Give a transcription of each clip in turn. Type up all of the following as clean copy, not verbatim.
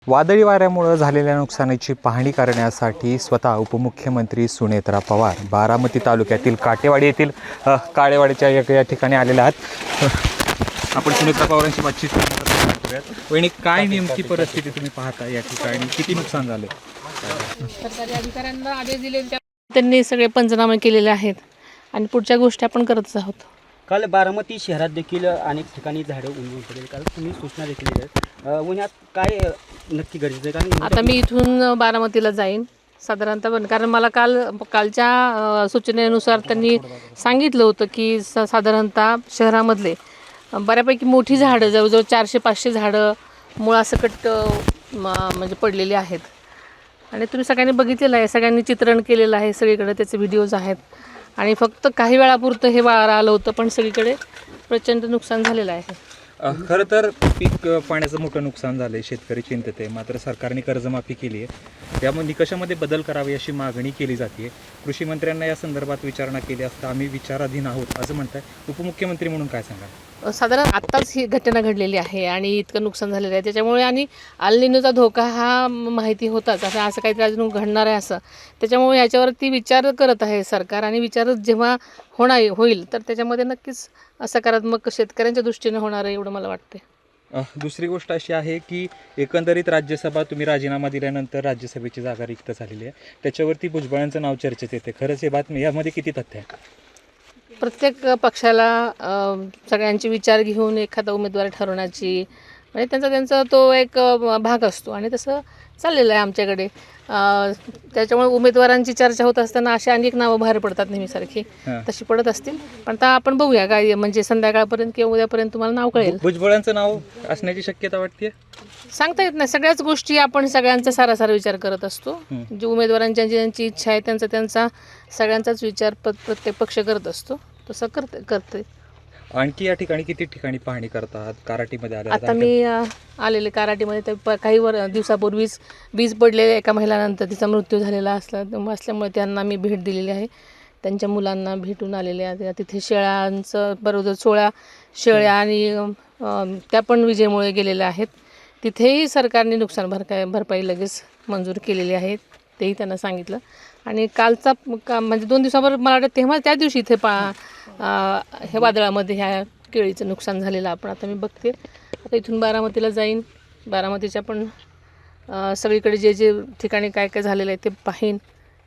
वादळी वाऱ्यामुळे झालेल्या नुकसानीची पाहणी करण्यासाठी स्वतः उपमुख्यमंत्री सुनेत्रा पवार बारामती तालुक्यातील काटेवाडी येथील काळेवाडीच्या या ठिकाणी आलेल्या आहेत। आपण सुनेत्रा पवारांची बातचीत करूयात। वहिनी, काय नेमकी परिस्थिती तुम्ही पाहता या ठिकाणी, किती नुकसान झाले? सरकारी अधिकाऱ्यांना आदेश दिले, त्यांनी सगळे पंचनामे केलेले आहेत आणि पुढच्या गोष्टी आपण करतच आहोत। काल बारामती शहरात देखील अनेक ठिकाणी झाडं उन्मळून पडली, काल तुम्ही सूचना देखील दिल्या। उन्हात काय नक्की गरजेचं आहे? कारण आता मी इथून बारामतीला जाईन साधारणतः, पण कारण मला कालच्या सूचनेनुसार त्यांनी सांगितलं होतं की साधारणतः शहरामधले बऱ्यापैकी मोठी झाडं, जवळजवळ 400-500 झाडं मुळासकट म्हणजे पडलेली आहेत आणि तुम्ही सगळ्यांनी बघितलेलं आहे, सगळ्यांनी चित्रण केलेलं आहे, सगळीकडे त्याचे व्हिडिओज आहेत आणि फक्त काही वेळापुरतं हे वारं आलं होतं, पण सगळीकडे प्रचंड नुकसान झालेलं आहे। खरं तर पीक पाण्याचं मोठं नुकसान झालं आहे, शेतकरी चिंतेत आहे। मात्र सरकारने कर्जमाफी केली आहे, त्यामुळे निकषामध्ये बदल करावे अशी मागणी केली जाते। कृषी मंत्र्यांना या संदर्भात विचारणा केली असता आम्ही विचाराधीन आहोत असं म्हणताय। उपमुख्यमंत्री म्हणून काय सांगा? साधारण आत्ताच ही घटना घडलेली आहे आणि इतकं नुकसान झालेलं आहे, त्याच्यामुळे आणि अल निनोचा धोका हा माहिती होताच, असं काहीतरी अजून घडणार आहे असं, त्याच्यामुळे याच्यावरती विचार करत आहे सरकार आणि विचार जेव्हा होईल तर त्याच्यामध्ये नक्कीच सकारात्मक शेतकऱ्यांच्या दृष्टीने होणार आहे एवढं मला वाटते। दुसरी गोष्ट अशी आहे की एकंदरीत राज्यसभा तुम्ही राजीनामा दिल्यानंतर राज्यसभेची जागा रिक्त झालेली आहे, त्याच्यावरती भुजबळांचं नाव चर्चेत येते। खरंच हे बातमी, यामध्ये किती तथ्य आहे? प्रत्येक पक्षाला सगळ्यांचे विचार घेऊन एखादा उमेदवार ठरवण्याची म्हणजे त्यांचा तो एक भाग असतो आणि तसं चाललेलं आहे आमच्याकडे। त्याच्यामुळे उमेदवारांची चर्चा होत असताना अशी अनेक नावं बाहेर पडतात नेहमीसारखी, तशी पडत असतील, पण आता आपण बघूया काय म्हणजे संध्याकाळपर्यंत किंवा उद्यापर्यंत तुम्हाला नाव कळेल। भुजबळांचं नाव असण्याची शक्यता वाटते? सांगता येत नाही, सगळ्याच गोष्टी आपण सगळ्यांचा सारासार विचार करत असतो। जे उमेदवारांची ज्यांची इच्छा आहे त्यांचा सगळ्यांचाच विचार प्रत्येक पक्ष करत असतो, तसं करते। आणखी या ठिकाणी किती ठिकाणी पाहणी करतात? कराटीमध्ये आले? आता मी आलेले कराटीमध्ये तर काही दिवसापूर्वीच वीज पडलेल्या एका महिलानंतर तिचा मृत्यू झालेला असल्यामुळे त्यांना मी भेट दिलेली आहे, त्यांच्या मुलांना भेटून आलेले आहे। तिथे शेळ्यांचं बरोबर 16 शेळ्या आणि त्या पण विजेमुळे गेलेल्या आहेत। तिथेही सरकारने नुकसान भरपाई लगेच मंजूर केलेली आहे, तेही त्यांना सांगितलं। आणि कालचा म्हणजे 2 दिवसावर मला वाटतं तेव्हा त्या दिवशी इथे हे वादळामध्ये ह्या केळीचं नुकसान झालेलं आपण आता मी बघते। आता इथून बारामतीला जाईन, बारामतीच्या पण सगळीकडे जे ठिकाणी काय झालेलं आहे ते पाहीन।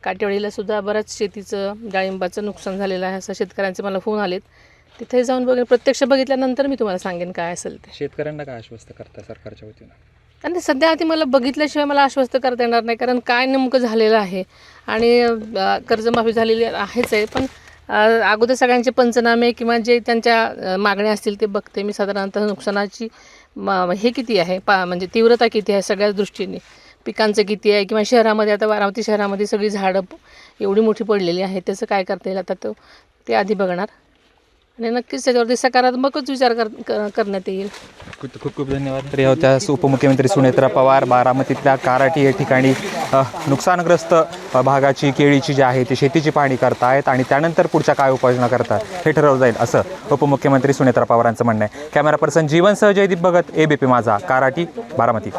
काटेवाडीला सुद्धा बऱ्याच शेतीचं डाळिंबाचं नुकसान झालेलं आहे असं शेतकऱ्यांचे मला फोन आलेत, तिथे जाऊन प्रत्यक्ष बघितल्यानंतर मी तुम्हाला सांगेन काय असेल ते। शेतकऱ्यांना काय आश्वस्त करता सरकारच्या वतीनं? आणि सध्या आधी मला बघितल्याशिवाय मला आश्वस्त करता येणार नाही, कारण काय नेमकं झालेलं आहे आणि कर्जमाफी झालेली आहेच आहे, पण अगोदर सगळ्यांचे पंचनामे किंवा जे त्यांच्या मागण्या असतील ते बघते मी। साधारणतः नुकसानाची हे किती आहे म्हणजे तीव्रता किती आहे सगळ्याच दृष्टीने, पिकांचं किती आहे किंवा शहरामध्ये आता बारामती शहरामध्ये सगळी झाडं एवढी मोठी पडलेली आहेत, त्याचं काय करता येईल आता ते आधी बघणार आणि नक्कीच त्याच्यावरती सकारात्मकच विचार करण्यात येईल। खूप खूप धन्यवाद। तर होत्या उपमुख्यमंत्री सुनेत्रा पवार बारामतीतल्या काराटी या ठिकाणी नुकसानग्रस्त भागाची केळीची जी आहे ती शेतीची पाहणी करतायत आणि त्यानंतर पुढच्या काय उपाययोजना करतात हे ठरवलं जाईल असं उपमुख्यमंत्री सुनेत्रा पवारांचं म्हणणं आहे। कॅमेरा पर्सन जीवनसह जयदीप भगत, ABP माझा, काराटी, बारामती।